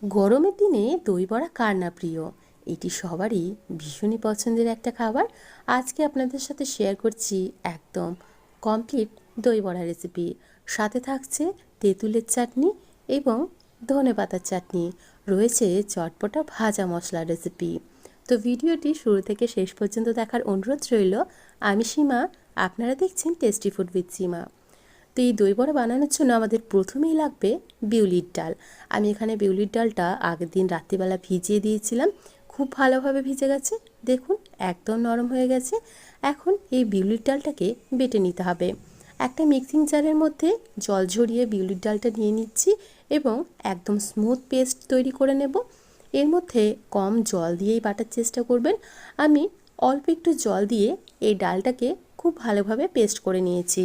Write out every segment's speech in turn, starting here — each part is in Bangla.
গরমের দিনে দই বড়া কার না প্রিয়। এটি সবারই ভীষণই পছন্দের একটা খাবার। আজকে আপনাদের সাথে শেয়ার করছি একদম কমপ্লিট দই বড়া রেসিপি। সাথে থাকছে তেঁতুলের চাটনি এবং ধনেপাতার চাটনি, রয়েছে চটপটা ভাজা মশলার রেসিপি। তো ভিডিওটি শুরু থেকে শেষ পর্যন্ত দেখার অনুরোধ রইল। আমি সীমা, আপনারা দেখছেন টেস্টি ফুড উইথ সীমা। তো এই দই বড়া বানানোর জন্য আমাদের প্রথমেই লাগবে বিউলির ডাল। আমি এখানে বিউলির ডালটা আগের দিন রাত্রিবেলা ভিজিয়ে দিয়েছিলাম, খুব ভালোভাবে ভিজে গেছে, দেখুন একদম নরম হয়ে গেছে। এখন এই বিউলির ডালটাকে বেটে নিতে হবে। একটা মিক্সিং জারের মধ্যে জল ঝরিয়ে বিউলির ডালটা নিয়ে নিচ্ছি এবং একদম স্মুথ পেস্ট তৈরি করে নেব। এর মধ্যে কম জল দিয়েই বাটার চেষ্টা করবেন। আমি অল্প একটু জল দিয়ে এই ডালটাকে খুব ভালোভাবে পেস্ট করে নিয়েছি।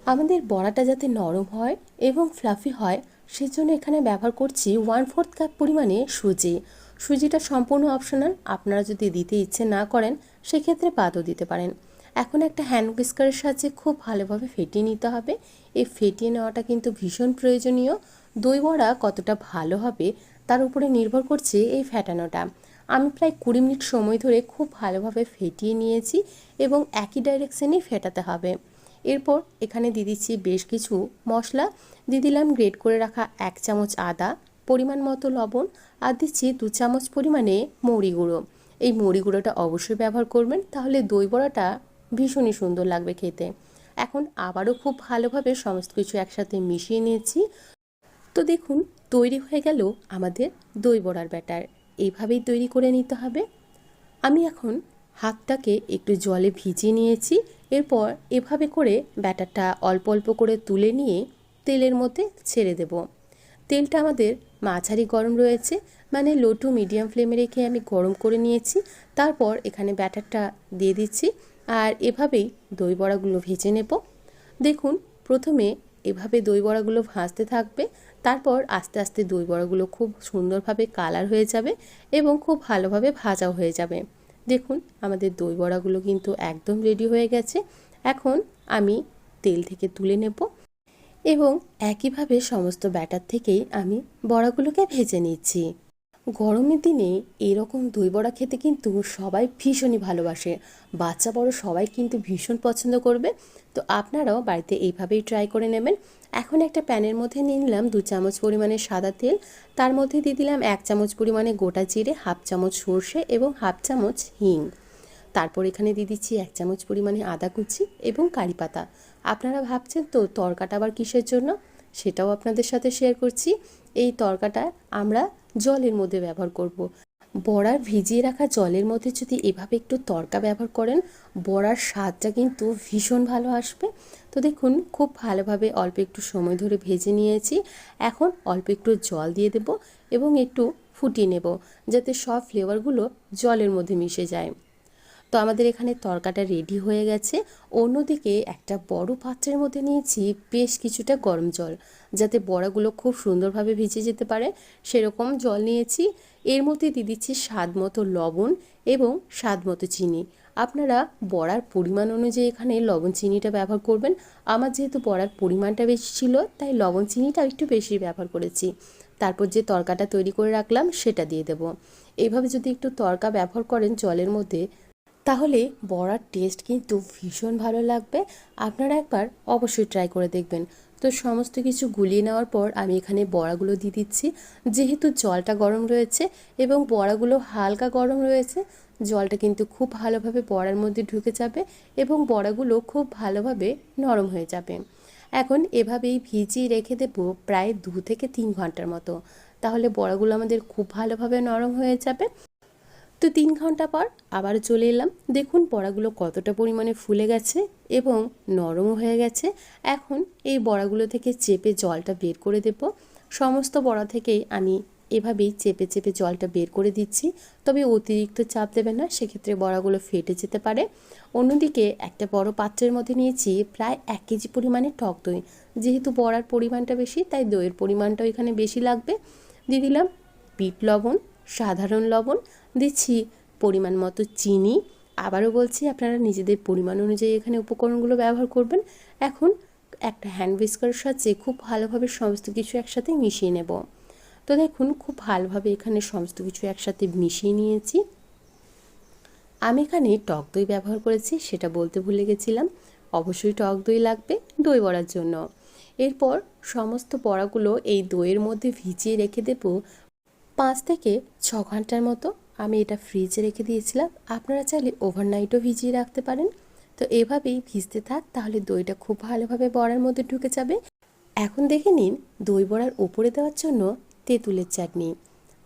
আমাদের বড়াটা যাতে নরম হয় এবং ফ্লাফি হয়, সেজন্য এখানে ব্যবহার করছি 1/4 কাপ পরিমাণে সুজি। সুজিটা সম্পূর্ণ অপশনাল, আপনারা যদি দিতে ইচ্ছে না করেন সেক্ষেত্রে বাদও দিতে পারেন। এখন একটা হ্যান্ড হুইস্কারের সাহায্যে খুব ভালোভাবে ফেটিয়ে নিতে হবে। এই ফেটিয়ে নেওয়াটা কিন্তু ভীষণ প্রয়োজনীয়। দই বড়া কতটা ভালো হবে তার উপরে নির্ভর করছে এই ফেটানোটা। আমি প্রায় 20 মিনিট সময় ধরে খুব ভালোভাবে ফেটিয়ে নিয়েছি এবং একই ডাইরেকশনেই ফেটাতে হবে। এরপর এখানে দিয়ে দিচ্ছি বেশ কিছু মশলা। দিয়ে দিলাম গ্রেট করে রাখা 1 চামচ আদা, পরিমাণ মতো লবণ, আর দিচ্ছি 2 চামচ পরিমাণে মৌরি গুঁড়ো। এই মৌরি গুঁড়োটা অবশ্যই ব্যবহার করবেন, তাহলে দই বড়াটা ভীষণই সুন্দর লাগবে খেতে। এখন আবারও খুব ভালোভাবে সমস্ত কিছু একসাথে মিশিয়ে নিয়েছি। তো দেখুন তৈরি হয়ে গেল আমাদের দই বড়ার ব্যাটার। এইভাবেই তৈরি করে নিতে হবে। আমি এখন হাতটাকে একটু জলে ভিজিয়ে নিয়েছি। এরপর এভাবে করে ব্যাটারটা অল্প অল্প করে তুলে নিয়ে তেলের মধ্যে ছেড়ে দেব। তেলটা আমাদের মাঝারি গরম রয়েছে, মানে লো টু মিডিয়াম ফ্লেমে রেখে আমি গরম করে নিয়েছি। তারপর এখানে ব্যাটারটা দিয়ে দিচ্ছি আর এভাবেই দই বড়াগুলো ভেজে নেব। দেখুন প্রথমে এভাবে দই বড়াগুলো ভাজতে থাকবে, তারপর আস্তে আস্তে দই বড়াগুলো খুব সুন্দরভাবে কালার হয়ে যাবে এবং খুব ভালোভাবে ভাজাও হয়ে যাবে। দেখুন আমাদের দই বড়াগুলো কিন্তু একদম রেডি হয়ে গেছে। এখন আমি তেল থেকে তুলে নেব এবং একইভাবে সমস্ত ব্যাটার থেকেই আমি বড়াগুলোকে ভেজে নিচ্ছি। গরমের দিনে এরকম দই বড়া খেতে কিন্তু সবাই ভীষণই ভালোবাসে, বাচ্চা বড় সবাই কিন্তু ভীষণ পছন্দ করবে। তো আপনারাও বাড়িতে এইভাবেই ট্রাই করে নেবেন। এখন একটা প্যানের মধ্যে নিয়ে নিলাম 2 চামচ পরিমাণে সাদা তেল। তার মধ্যে দিয়ে দিলাম 1 চামচ পরিমাণে গোটা জিরে, হাফ চামচ সর্ষে এবং হাফ চামচ হিং। তারপর এখানে দিয়ে দিচ্ছি 1 চামচ পরিমাণে আদা কুচি এবং কারি পাতা। আপনারা ভাবছেন তো তড়কাটা আবার কিসের জন্য, সেটাও আপনাদের সাথে শেয়ার করছি। এই তড়কাটা আমরা জলের মধ্যে ব্যবহার করব। বড়ার ভিজিয়ে রাখা জলের মধ্যে যদি এভাবে একটু তড়কা ব্যবহার করেন, বড়ার স্বাদটা কিন্তু ভীষণ ভালো আসবে। তো দেখুন খুব ভালোভাবে অল্প একটু সময় ধরে ভেজে নিয়েছি। এখন অল্প একটু জল দিয়ে দেব এবং একটু ফুটিয়ে নেব, যাতে সব ফ্লেভারগুলো জলের মধ্যে মিশে যায়। তো আমাদের এখানে তরকাটা রেডি হয়ে গেছে। অন্যদিকে একটা বড় পাত্রের মধ্যে নিয়েছি বেশ কিছুটা গরম জল, যাতে বড়াগুলো খুব সুন্দরভাবে ভিজে যেতে পারে সেরকম জল নিয়েছি। এর মধ্যে দিয়ে দিচ্ছি স্বাদ মতো লবণ এবং স্বাদ মতো চিনি। আপনারা বড়ার পরিমাণ অনুযায়ী এখানে লবণ চিনিটা ব্যবহার করবেন। আমার যেহেতু বড়ার পরিমাণটা বেশি ছিল তাই লবণ চিনিটা একটু বেশি ব্যবহার করেছি। তারপর যে তরকাটা তৈরি করে রাখলাম সেটা দিয়ে দেব। এইভাবে যদি একটু তরকা ব্যবহার করেন জলের মধ্যে, তাহলে বড়ার টেস্ট কিন্তু ভীষণ ভালো লাগবে। আপনারা একবার অবশ্যই ট্রাই করে দেখবেন। তো সমস্ত কিছু গুলিয়ে নেওয়ার পর আমি এখানে বড়াগুলো দিয়ে দিচ্ছি। যেহেতু জলটা গরম রয়েছে এবং বড়াগুলো হালকা গরম রয়েছে, জলটা কিন্তু খুব ভালোভাবে বড়ার মধ্যে ঢুকে যাবে এবং বড়াগুলো খুব ভালোভাবে নরম হয়ে যাবে। এখন এভাবেই ভিজিয়ে রেখে দেবো প্রায় 2 থেকে 3 ঘন্টার মতো, তাহলে বড়াগুলো আমাদের খুব ভালোভাবে নরম হয়ে যাবে। তো 3 ঘন্টা পর আবার চলে এলাম। দেখুন বড়াগুলো কতটা পরিমাণে ফুলে গেছে এবং নরমও হয়ে গেছে। এখন এই বড়াগুলো থেকে চেপে জলটা বের করে দেব। সমস্ত বড়া থেকেই আমি এভাবেই চেপে চেপে জলটা বের করে দিচ্ছি, তবে অতিরিক্ত চাপ দেবেন না, সেক্ষেত্রে বড়াগুলো ফেটে যেতে পারে। অন্যদিকে একটা বড় পাত্রের মধ্যে নিয়েছি প্রায় 1 কেজি পরিমাণে টক দই। যেহেতু বড়ার পরিমাণটা বেশি তাই দইয়ের পরিমাণটাও এখানে বেশি লাগবে। দিয়ে দিলাম বিট লবণ, সাধারণ লবণ, দিচ্ছি পরিমাণ মতো চিনি। আবারও বলছি আপনারা নিজেদের পরিমাণ অনুযায়ী এখানে উপকরণগুলো ব্যবহার করবেন। এখন একটা হ্যান্ড হুইস্কারের সাহায্যে খুব ভালোভাবে সমস্ত কিছু একসাথে মিশিয়ে নেব। তো দেখুন খুব ভালোভাবে এখানে সমস্ত কিছু একসাথে মিশিয়ে নিয়েছি। আমি এখানে টক দই ব্যবহার করেছি, সেটা বলতে ভুলে গেছিলাম। অবশ্যই টক দই লাগবে দই বড়ার জন্য। এরপর সমস্ত বড়াগুলো এই দইয়ের মধ্যে ভিজিয়ে রেখে দেব 5 থেকে 6 ঘন্টার মতো। আমি এটা ফ্রিজে রেখে দিয়েছিলাম, আপনারা চাইলে ওভারনাইটও ভিজিয়ে রাখতে পারেন। তো এভাবেই ভিজতে থাক, তাহলে দইটা খুব ভালোভাবে বড়ার মধ্যে ঢুকে যাবে। এখন দেখে নিন দই বড়ার উপরে দেওয়ার জন্য তেঁতুলের চাটনি।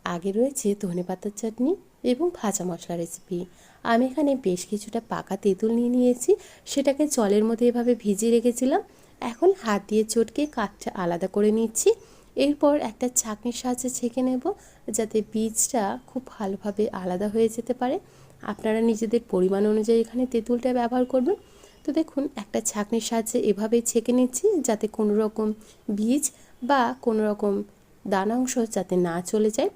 আগে রয়েছে ধনেপাতার চাটনি এবং ভাজা মশলা রেসিপি। আমি এখানে বেশ কিছুটা পাকা তেঁতুল নিয়ে নিয়েছি, সেটাকে জলের মধ্যে এভাবে ভিজিয়ে রেখেছিলাম। এখন হাত দিয়ে চটকে কাঠটা আলাদা করে নিচ্ছি। এরপর একটা ছাঁকনির সাহায্যে ছেঁকে নেব, যাতে বীজটা খুব ভালোভাবে আলাদা হয়ে যেতে পারে। আপনারা নিজেদের পরিমাণ অনুযায়ী এখানে তেঁতুলটা ব্যবহার করবেন। তো দেখুন একটা ছাঁকনির সাহায্যে এভাবেই ছেঁকে নিচ্ছি, যাতে কোনো রকম বীজ বা কোনো রকম দানা অংশ যাতে না চলে যায়।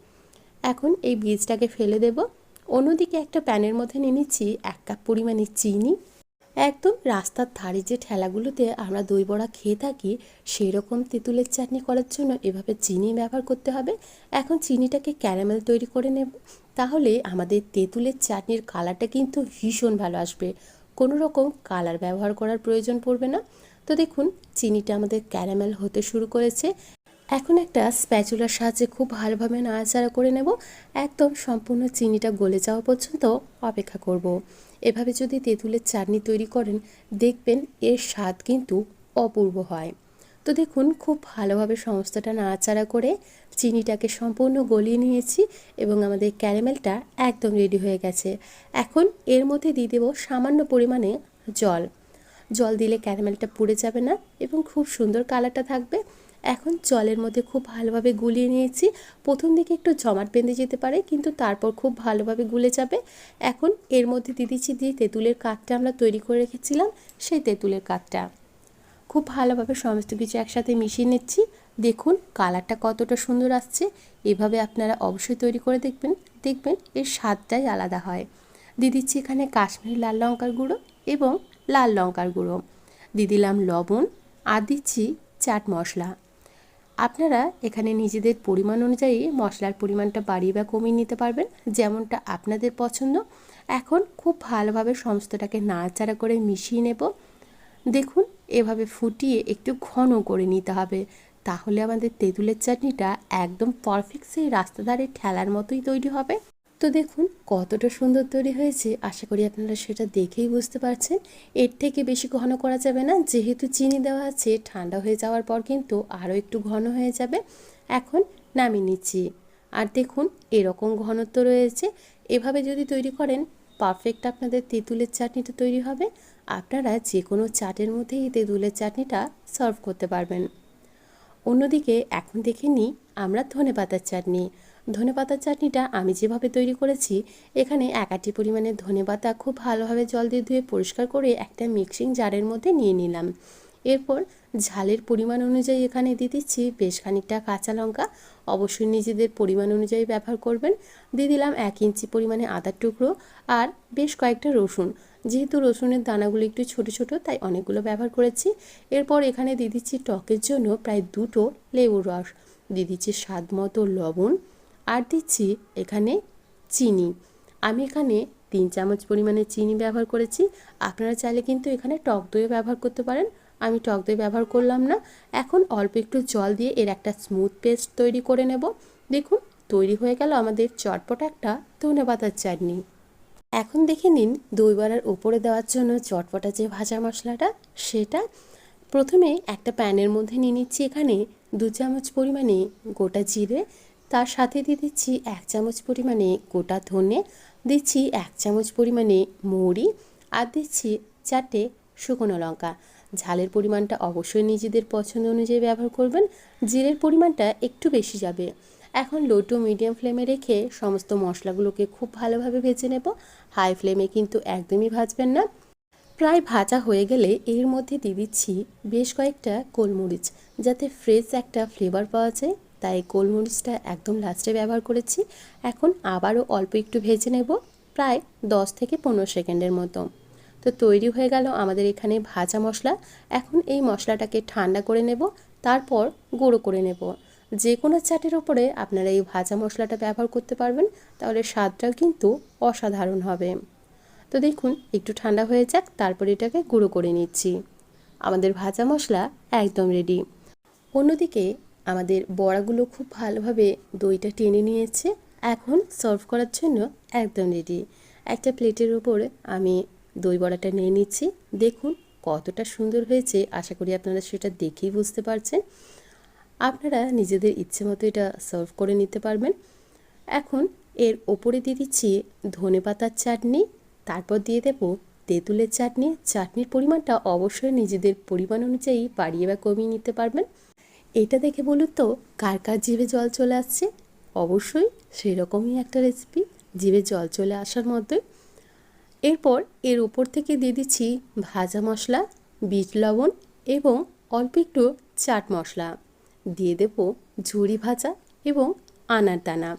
এখন এই বীজটাকে ফেলে দেব। অন্যদিকে একটা প্যানের মধ্যে নিয়ে নিচ্ছি 1 কাপ পরিমাণে চিনি। একদম রাস্তার ধারে যে ঠেলাগুলোতে আমরা দই বড়া খেয়ে থাকি, সেই রকম তেঁতুলের চাটনি করার জন্য এভাবে চিনি ব্যবহার করতে হবে। এখন চিনিটাকে ক্যারামেল তৈরি করে নেব, তাহলে আমাদের তেঁতুলের চাটনির কালারটা কিন্তু ভীষণ ভালো আসবে। কোনো রকম কালার ব্যবহার করার প্রয়োজন পড়বে না। তো দেখুন চিনিটা আমাদের ক্যারামেল হতে শুরু করেছে। এখন একটা স্প্যাচুলার সাহায্যে খুব ভালোভাবে নাড়াচাড়া করে নেব, একদম সম্পূর্ণ চিনিটা গলে যাওয়া পর্যন্ত অপেক্ষা করব। এভাবে যদি তেঁতুলের চাটনি তৈরি করেন, দেখবেন এর স্বাদ কিন্তু অপূর্ব হয়। তো দেখুন খুব ভালোভাবে সমস্তটা নাড়াচাড়া করে চিনিটাকে সম্পূর্ণ গলিয়ে নিয়েছি এবং আমাদের ক্যারামেলটা একদম রেডি হয়ে গেছে। এখন এর মধ্যে দিয়ে দেবো সামান্য পরিমাণে জল। জল দিলে ক্যারামেলটা পুড়ে যাবে না এবং খুব সুন্দর কালারটা থাকবে। এখন জলের মধ্যে খুব ভালোভাবে গুলিয়ে নিয়েছি। প্রথম দিকে একটু জমাট বেঁধে যেতে পারে, কিন্তু তারপর খুব ভালোভাবে গুলে যাবে। এখন এর মধ্যে দিয়ে দিচ্ছি তেঁতুলের কাঠটা আমরা তৈরি করে রেখেছিলাম, সেই তেঁতুলের কাঠটা খুব ভালোভাবে সমস্ত কিছু একসাথে মিশিয়ে নিচ্ছি। দেখুন কালারটা কতটা সুন্দর আসছে। এভাবে আপনারা অবশ্যই তৈরি করে দেখবেন, দেখবেন এর স্বাদটাই আলাদা হয়। দিয়ে দিচ্ছি এখানে কাশ্মীরি লাল লঙ্কার গুঁড়ো এবং লাল লঙ্কার গুঁড়ো, দিয়ে দিলাম লবণ, আর দিচ্ছি চাট মশলা। আপনারা এখানে নিজেদের পরিমাণ অনুযায়ী মশলার পরিমাণটা বাড়িয়ে বা কমিয়ে নিতে পারবেন, যেমনটা আপনাদের পছন্দ। এখন খুব ভালোভাবে সমস্তটাকে নাড়াচাড়া করে মিশিয়ে নেব। দেখুন এভাবে ফুটিয়ে একটু ঘন করে নিতে হবে, তাহলে আমাদের তেঁতুলের চাটনিটা একদম পারফেক্ট সেই রাস্তা ধারে ঠেলার মতোই তৈরি হবে। তো দেখুন কতটা সুন্দর তৈরি হয়েছে, আশা করি আপনারা সেটা দেখেই বুঝতে পারছেন। এর থেকে বেশি ঘন করা যাবে না, যেহেতু চিনি দেওয়া আছে, ঠান্ডা হয়ে যাওয়ার পর কিন্তু আরও একটু ঘন হয়ে যাবে। এখন নামিয়ে নিচ্ছি, আর দেখুন এরকম ঘনত্ব রয়েছে। এভাবে যদি তৈরি করেন, পারফেক্ট আপনাদের তেঁতুলের চাটনিটা তৈরি হবে। আপনারা যে কোনো চাটের মধ্যেই এই তেঁতুলের চাটনিটা সার্ভ করতে পারবেন। অন্যদিকে এখন দেখে নিই আমরা ধনেপাতার চাটনি। ধনেপাতার চাটনিটা আমি যেভাবে তৈরি করেছি, এখানে 1 আঁটি পরিমাণে ধনেপাতা খুব ভালোভাবে জল দিয়ে ধুয়ে পরিষ্কার করে একটা মিক্সিং জারের মধ্যে নিয়ে নিলাম। এরপর ঝালের পরিমাণ অনুযায়ী এখানে দিয়ে দিচ্ছি বেশ খানিকটা কাঁচা লঙ্কা, অবশ্যই নিজেদের পরিমাণ অনুযায়ী ব্যবহার করবেন। দিয়ে দিলাম 1 ইঞ্চি পরিমাণে আদার টুকরো আর বেশ কয়েকটা রসুন। যেহেতু রসুনের দানাগুলো একটু ছোট ছোট, তাই অনেকগুলো ব্যবহার করেছি। এরপর এখানে দিয়ে দিচ্ছি টকের জন্য প্রায় 2টো লেবুর রস, দিয়ে দিচ্ছি স্বাদ মতো লবণ, আর দিচ্ছি এখানে চিনি। আমি এখানে 3 চামচ পরিমাণে চিনি ব্যবহার করেছি। আপনারা চাইলে কিন্তু এখানে টক দইও ব্যবহার করতে পারেন, আমি টক দই ব্যবহার করলাম না। এখন অল্প একটু জল দিয়ে এর একটা স্মুথ পেস্ট তৈরি করে নেব। দেখুন তৈরি হয়ে গেল আমাদের চটপটা একটা ধনেপাতার চাটনি। এখন দেখে নিন দই বড়ার উপরে দেওয়ার জন্য চটপটা যে ভাজা মশলাটা, সেটা প্রথমে একটা প্যানের মধ্যে নিয়ে নিচ্ছি এখানে 2 চামচ পরিমাণে গোটা জিরে, তার সাথে দিয়ে দিচ্ছি 1 চামচ পরিমাণে গোটা ধনে, দিচ্ছি 1 চামচ পরিমাণে মৌরি, আর দিচ্ছি 4টে শুকনো লঙ্কা। ঝালের পরিমাণটা অবশ্যই নিজেদের পছন্দ অনুযায়ী ব্যবহার করবেন, জিরের পরিমাণটা একটু বেশি যাবে। এখন লো টু মিডিয়াম ফ্লেমে রেখে সমস্ত মশলাগুলোকে খুব ভালোভাবে ভেজে নেব। হাই ফ্লেমে কিন্তু একদমই ভাজবেন না। প্রায় ভাজা হয়ে গেলে এর মধ্যে দিয়ে দিচ্ছি বেশ কয়েকটা গোলমরিচ, যাতে ফ্রেশ একটা ফ্লেভার পাওয়া যায়, তাই গোলমরিচটা একদম লাস্টে ব্যবহার করেছি। এখন আবারও অল্প একটু ভেজে নেব, প্রায় 10 থেকে 15 সেকেন্ডের মতো। তো তৈরি হয়ে গেল আমাদের এখানে ভাজা মশলা। এখন এই মশলাটাকে ঠান্ডা করে নেব, তারপর গুঁড়ো করে নেব। যে কোনো চাটের ওপরে আপনারা এই ভাজা মশলাটা ব্যবহার করতে পারবেন, তাহলে স্বাদটাও কিন্তু অসাধারণ হবে। তো দেখুন একটু ঠান্ডা হয়ে যাক, তারপর এটাকে গুঁড়ো করে নিচ্ছি। আমাদের ভাজা মশলা একদম রেডি। অন্যদিকে আমাদের বড়াগুলো খুব ভালোভাবে দইটা টেনে নিয়েছে, এখন সার্ভ করার জন্য একদম রেডি। একটা প্লেটের উপরে আমি দই বড়াটা নিয়ে নিচ্ছি। দেখুন কতটা সুন্দর হয়েছে, আশা করি আপনারা সেটা দেখেই বুঝতে পারছেন। আপনারা নিজেদের ইচ্ছে মতো এটা সার্ভ করে নিতে পারবেন। এখন এর ওপরে দিয়ে দিচ্ছি ধনেপাতার চাটনি, তারপর দিয়ে দেব তেঁতুলের চাটনি। চাটনির পরিমাণটা অবশ্যই নিজেদের পরিমাণ অনুযায়ী বাড়িয়ে বা কমিয়ে নিতে পারবেন। এটা দেখে বলুন তো কার কার জিভে জল চলে আসছে? অবশ্যই সেরকমই একটা রেসিপি, জিভে জল চলে আসার মতোই। এরপর এর উপর থেকে দিয়ে দিচ্ছি ভাজা মশলা, বিট লবণ এবং অল্প একটু চাট মশলা। দিয়ে দেব ঝুরি ভাজা এবং আনার দানা।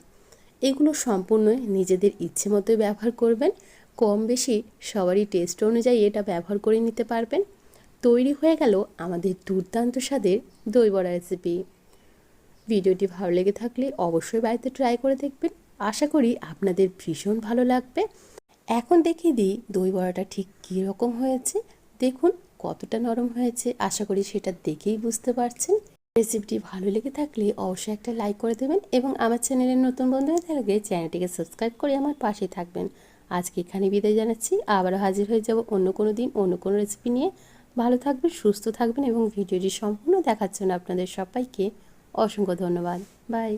এগুলো সম্পূর্ণই নিজেদের ইচ্ছে মতোই ব্যবহার করবেন, কম বেশি সবারই টেস্ট অনুযায়ী এটা ব্যবহার করে নিতে পারবেন। তৈরি হয়ে গেল আমাদের দুর্দান্ত স্বাদের দই বড়া রেসিপি। ভিডিওটি ভালো লেগে থাকলে অবশ্যই বাড়িতে ট্রাই করে দেখবেন, আশা করি আপনাদের ভীষণ ভালো লাগবে। এখন দেখিয়ে দিই দই বড়াটা ঠিক কীরকম হয়েছে। দেখুন কতটা নরম হয়েছে, আশা করি সেটা দেখেই বুঝতে পারছেন। রেসিপিটি ভালো লেগে থাকলে অবশ্যই একটা লাইক করে দেবেন এবং আমার চ্যানেলের নতুন বন্ধু হয়ে থাকলে চ্যানেলটিকে সাবস্ক্রাইব করে আমার পাশে থাকবেন। আজকে এখানে বিদায় জানাচ্ছি, আবারও হাজির হয়ে যাব অন্য কোনো দিন অন্য কোনো রেসিপি নিয়ে। ভালো থাকবেন, সুস্থ থাকবেন এবং ভিডিওটি সম্পূর্ণ দেখার জন্য আপনাদের সবাইকে অসংখ্য ধন্যবাদ। বাই।